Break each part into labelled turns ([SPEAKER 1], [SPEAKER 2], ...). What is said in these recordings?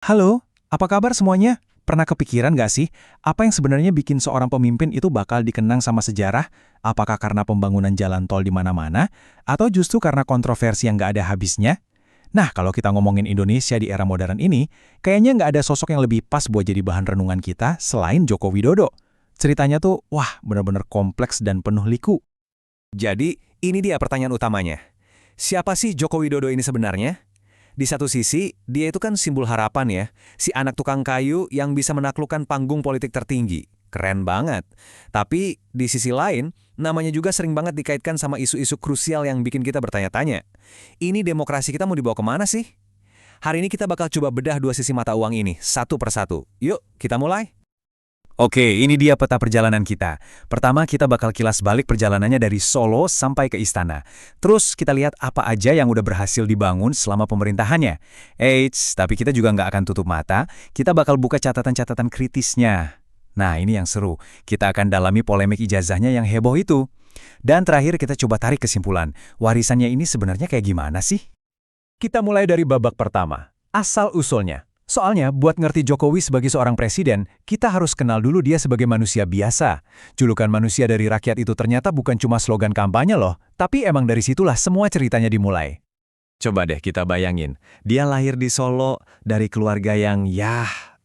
[SPEAKER 1] Halo, apa kabar semuanya? Pernah kepikiran nggak sih, apa yang sebenarnya bikin seorang pemimpin itu bakal dikenang sama sejarah? Apakah karena pembangunan jalan tol di mana-mana, atau justru karena kontroversi yang nggak ada habisnya? Nah, kalau kita ngomongin Indonesia di era modern ini, kayaknya nggak ada sosok yang lebih pas buat jadi bahan renungan kita selain Joko Widodo. Ceritanya tuh, wah, benar-benar kompleks dan penuh liku.
[SPEAKER 2] Jadi, ini dia pertanyaan utamanya. Siapa sih Joko Widodo ini sebenarnya? Di satu sisi, dia itu kan simbol harapan ya. Si anak tukang kayu yang bisa menaklukkan panggung politik tertinggi. Keren banget. Tapi, di sisi lain, namanya juga sering banget dikaitkan sama isu-isu krusial yang bikin kita bertanya-tanya. Ini demokrasi kita mau dibawa kemana sih? Hari ini kita bakal coba bedah dua sisi mata uang ini, satu persatu. Yuk, kita mulai.
[SPEAKER 1] Oke, ini dia peta perjalanan kita. Pertama, kita bakal kilas balik perjalanannya dari Solo sampai ke istana. Terus kita lihat apa aja yang udah berhasil dibangun selama pemerintahannya. Eits, tapi kita juga nggak akan tutup mata, kita bakal buka catatan-catatan kritisnya. Nah, ini yang seru. Kita akan dalami polemik ijazahnya yang heboh itu. Dan terakhir kita coba tarik kesimpulan, warisannya ini sebenarnya kayak gimana sih? Kita mulai dari babak pertama, asal-usulnya. Soalnya, buat ngerti Jokowi sebagai seorang presiden, kita harus kenal dulu dia sebagai manusia biasa. Julukan manusia dari rakyat itu ternyata bukan cuma slogan kampanye loh, tapi emang dari situlah semua ceritanya dimulai. Coba deh kita bayangin, dia lahir di Solo dari keluarga yang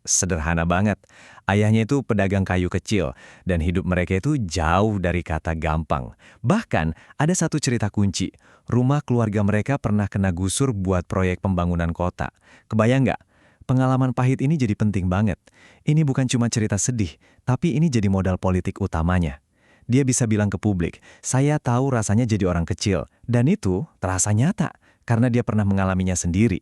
[SPEAKER 1] sederhana banget. Ayahnya itu pedagang kayu kecil, dan hidup mereka itu jauh dari kata gampang. Bahkan, ada satu cerita kunci, rumah keluarga mereka pernah kena gusur buat proyek pembangunan kota. Kebayang nggak? Pengalaman pahit ini jadi penting banget. Ini bukan cuma cerita sedih, tapi ini jadi modal politik utamanya. Dia bisa bilang ke publik, saya tahu rasanya jadi orang kecil, dan itu terasa nyata, karena dia pernah mengalaminya sendiri.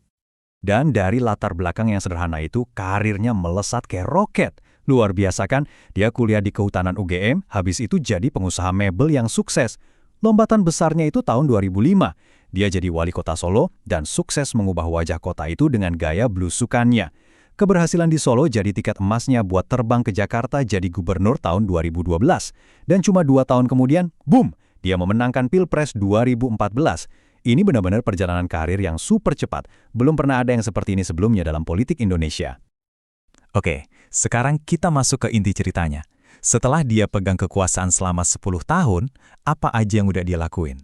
[SPEAKER 1] Dan dari latar belakang yang sederhana itu, karirnya melesat kayak roket. Luar biasa kan, dia kuliah di Kehutanan UGM, habis itu jadi pengusaha mebel yang sukses. Lompatan besarnya itu tahun 2005. Dia jadi wali kota Solo dan sukses mengubah wajah kota itu dengan gaya blusukannya. Keberhasilan di Solo jadi tiket emasnya buat terbang ke Jakarta jadi gubernur tahun 2012. Dan cuma 2 tahun kemudian, boom, dia memenangkan Pilpres 2014. Ini benar-benar perjalanan karir yang super cepat. Belum pernah ada yang seperti ini sebelumnya dalam politik Indonesia. Oke, sekarang kita masuk ke inti ceritanya. Setelah dia pegang kekuasaan selama 10 tahun, apa aja yang udah dia lakuin?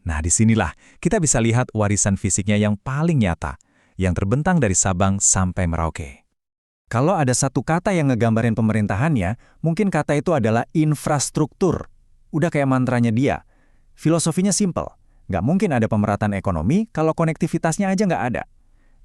[SPEAKER 1] Nah, disinilah kita bisa lihat warisan fisiknya yang paling nyata, yang terbentang dari Sabang sampai Merauke. Kalau ada satu kata yang ngegambarin pemerintahannya, mungkin kata itu adalah infrastruktur. Udah kayak mantranya dia. Filosofinya simple. Nggak mungkin ada pemerataan ekonomi kalau konektivitasnya aja nggak ada.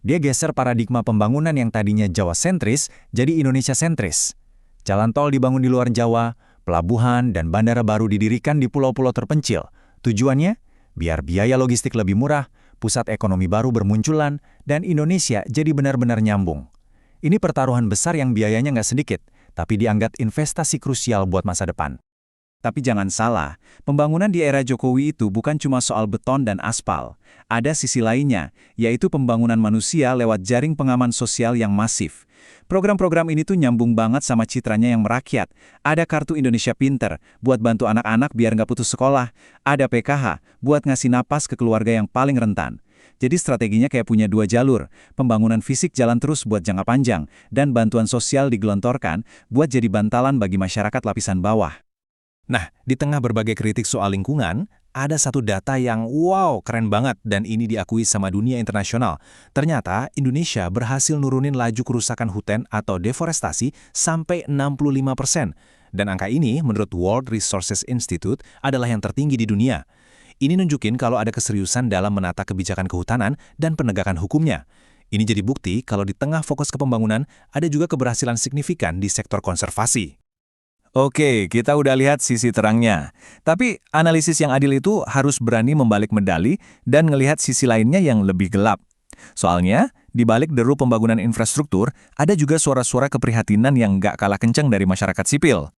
[SPEAKER 1] Dia geser paradigma pembangunan yang tadinya Jawa sentris jadi Indonesia sentris. Jalan tol dibangun di luar Jawa, pelabuhan dan bandara baru didirikan di pulau-pulau terpencil. Tujuannya? Biar biaya logistik lebih murah, pusat ekonomi baru bermunculan, dan Indonesia jadi benar-benar nyambung. Ini pertaruhan besar yang biayanya nggak sedikit, tapi dianggap investasi krusial buat masa depan. Tapi jangan salah, pembangunan di era Jokowi itu bukan cuma soal beton dan aspal. Ada sisi lainnya, yaitu pembangunan manusia lewat jaring pengaman sosial yang masif. Program-program ini tuh nyambung banget sama citranya yang merakyat. Ada Kartu Indonesia Pinter, buat bantu anak-anak biar nggak putus sekolah. Ada PKH, buat ngasih napas ke keluarga yang paling rentan. Jadi strateginya kayak punya 2 jalur, pembangunan fisik jalan terus buat jangka panjang, dan bantuan sosial digelontorkan buat jadi bantalan bagi masyarakat lapisan bawah. Nah, di tengah berbagai kritik soal lingkungan, ada satu data yang wow, keren banget dan ini diakui sama dunia internasional. Ternyata, Indonesia berhasil nurunin laju kerusakan hutan atau deforestasi sampai 65%. Dan angka ini, menurut World Resources Institute, adalah yang tertinggi di dunia. Ini nunjukin kalau ada keseriusan dalam menata kebijakan kehutanan dan penegakan hukumnya. Ini jadi bukti kalau di tengah fokus ke pembangunan, ada juga keberhasilan signifikan di sektor konservasi. Oke, kita udah lihat sisi terangnya. Tapi analisis yang adil itu harus berani membalik medali dan ngelihat sisi lainnya yang lebih gelap. Soalnya, di balik deru pembangunan infrastruktur, ada juga suara-suara keprihatinan yang nggak kalah kencang dari masyarakat sipil.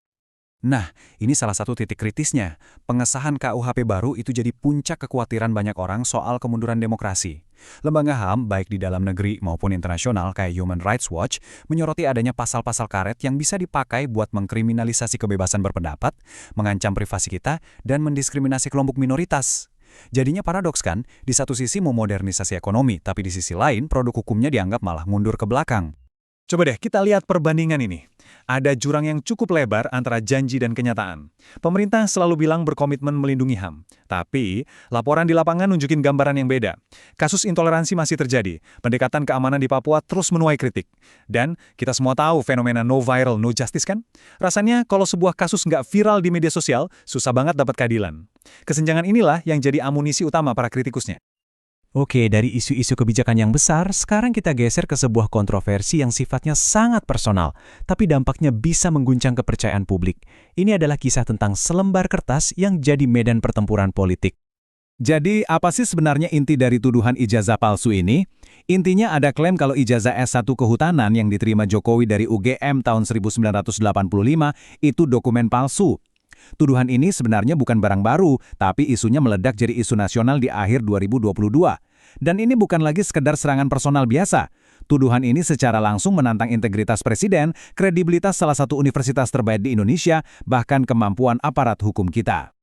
[SPEAKER 1] Nah, ini salah satu titik kritisnya. Pengesahan KUHP baru itu jadi puncak kekhawatiran banyak orang soal kemunduran demokrasi. Lembaga HAM, baik di dalam negeri maupun internasional kayak Human Rights Watch, menyoroti adanya pasal-pasal karet yang bisa dipakai buat mengkriminalisasi kebebasan berpendapat, mengancam privasi kita, dan mendiskriminasi kelompok minoritas. Jadinya paradoks kan, di satu sisi memodernisasi ekonomi, tapi di sisi lain produk hukumnya dianggap malah mundur ke belakang. Coba deh kita lihat perbandingan ini. Ada jurang yang cukup lebar antara janji dan kenyataan. Pemerintah selalu bilang berkomitmen melindungi HAM. Tapi, laporan di lapangan nunjukin gambaran yang beda. Kasus intoleransi masih terjadi. Pendekatan keamanan di Papua terus menuai kritik. Dan kita semua tahu fenomena no viral, no justice kan? Rasanya kalau sebuah kasus nggak viral di media sosial, susah banget dapat keadilan. Kesenjangan inilah yang jadi amunisi utama para kritikusnya.
[SPEAKER 3] Oke, dari isu-isu kebijakan yang besar, sekarang kita geser ke sebuah kontroversi yang sifatnya sangat personal, tapi dampaknya bisa mengguncang kepercayaan publik. Ini adalah kisah tentang selembar kertas yang jadi medan pertempuran politik.
[SPEAKER 1] Jadi, apa sih sebenarnya inti dari tuduhan ijazah palsu ini? Intinya ada klaim kalau ijazah S1 Kehutanan yang diterima Jokowi dari UGM tahun 1985 itu dokumen palsu. Tuduhan ini sebenarnya bukan barang baru, tapi isunya meledak jadi isu nasional di akhir 2022. Dan ini bukan lagi sekedar serangan personal biasa. Tuduhan ini secara langsung menantang integritas presiden, kredibilitas salah satu universitas terbaik di Indonesia, bahkan kemampuan aparat hukum kita.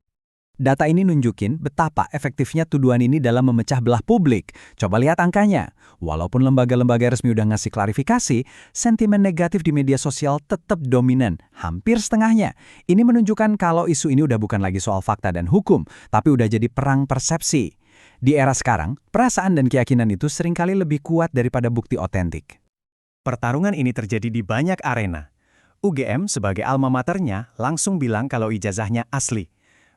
[SPEAKER 3] Data ini nunjukin betapa efektifnya tuduhan ini dalam memecah belah publik. Coba lihat angkanya. Walaupun lembaga-lembaga resmi udah ngasih klarifikasi, sentimen negatif di media sosial tetap dominan, hampir setengahnya. Ini menunjukkan kalau isu ini udah bukan lagi soal fakta dan hukum, tapi udah jadi perang persepsi. Di era sekarang, perasaan dan keyakinan itu seringkali lebih kuat daripada bukti otentik.
[SPEAKER 1] Pertarungan ini terjadi di banyak arena. UGM sebagai alma maternya langsung bilang kalau ijazahnya asli.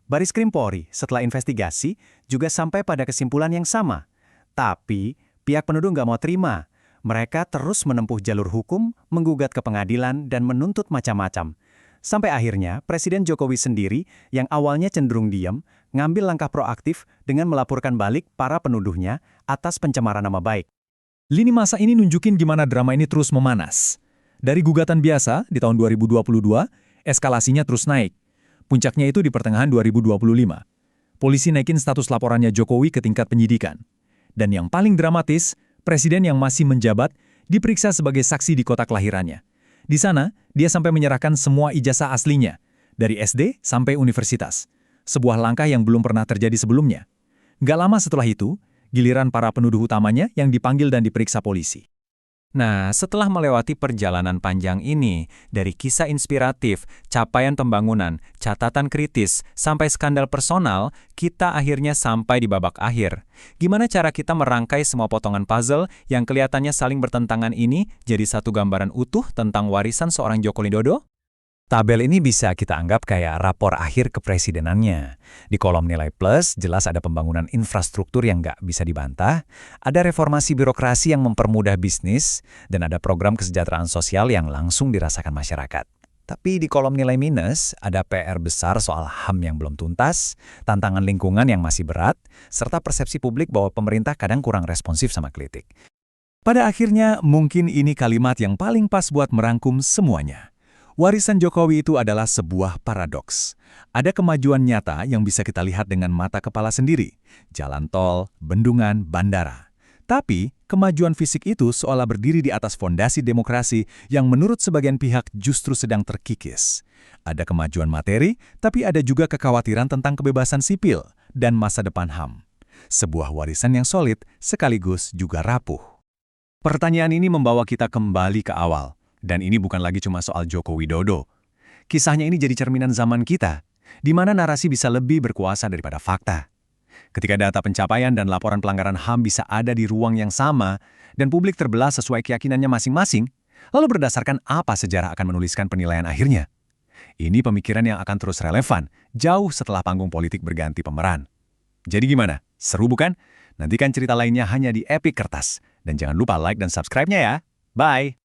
[SPEAKER 1] Baris Krim Polri setelah investigasi juga sampai pada kesimpulan yang sama. Tapi pihak penuduh nggak mau terima. Mereka terus menempuh jalur hukum, menggugat ke pengadilan, dan menuntut macam-macam. Sampai akhirnya Presiden Jokowi sendiri yang awalnya cenderung diam, ngambil langkah proaktif dengan melaporkan balik para penuduhnya atas pencemaran nama baik. Lini masa ini nunjukin gimana drama ini terus memanas. Dari gugatan biasa di tahun 2022, eskalasinya terus naik. Puncaknya itu di pertengahan 2025. Polisi naikin status laporannya Jokowi ke tingkat penyidikan. Dan yang paling dramatis, presiden yang masih menjabat diperiksa sebagai saksi di kota kelahirannya. Di sana, dia sampai menyerahkan semua ijazah aslinya, dari SD sampai universitas. Sebuah langkah yang belum pernah terjadi sebelumnya. Gak lama setelah itu, giliran para penuduh utamanya yang dipanggil dan diperiksa polisi.
[SPEAKER 3] Nah, setelah melewati perjalanan panjang ini, dari kisah inspiratif, capaian pembangunan, catatan kritis, sampai skandal personal, kita akhirnya sampai di babak akhir. Gimana cara kita merangkai semua potongan puzzle yang kelihatannya saling bertentangan ini jadi satu gambaran utuh tentang warisan seorang Joko Widodo?
[SPEAKER 1] Tabel ini bisa kita anggap kayak rapor akhir kepresidenannya. Di kolom nilai plus, jelas ada pembangunan infrastruktur yang nggak bisa dibantah, ada reformasi birokrasi yang mempermudah bisnis, dan ada program kesejahteraan sosial yang langsung dirasakan masyarakat. Tapi di kolom nilai minus, ada PR besar soal HAM yang belum tuntas, tantangan lingkungan yang masih berat, serta persepsi publik bahwa pemerintah kadang kurang responsif sama kritik. Pada akhirnya, mungkin ini kalimat yang paling pas buat merangkum semuanya. Warisan Jokowi itu adalah sebuah paradoks. Ada kemajuan nyata yang bisa kita lihat dengan mata kepala sendiri. Jalan tol, bendungan, bandara. Tapi, kemajuan fisik itu seolah berdiri di atas fondasi demokrasi yang menurut sebagian pihak justru sedang terkikis. Ada kemajuan materi, tapi ada juga kekhawatiran tentang kebebasan sipil dan masa depan HAM. Sebuah warisan yang solid sekaligus juga rapuh. Pertanyaan ini membawa kita kembali ke awal. Dan ini bukan lagi cuma soal Joko Widodo. Kisahnya ini jadi cerminan zaman kita, di mana narasi bisa lebih berkuasa daripada fakta. Ketika data pencapaian dan laporan pelanggaran HAM bisa ada di ruang yang sama, dan publik terbelah sesuai keyakinannya masing-masing, lalu berdasarkan apa sejarah akan menuliskan penilaian akhirnya? Ini pemikiran yang akan terus relevan, jauh setelah panggung politik berganti pemeran. Jadi gimana? Seru bukan? Nantikan cerita lainnya hanya di Epic Kertas. Dan jangan lupa like dan subscribe-nya ya. Bye!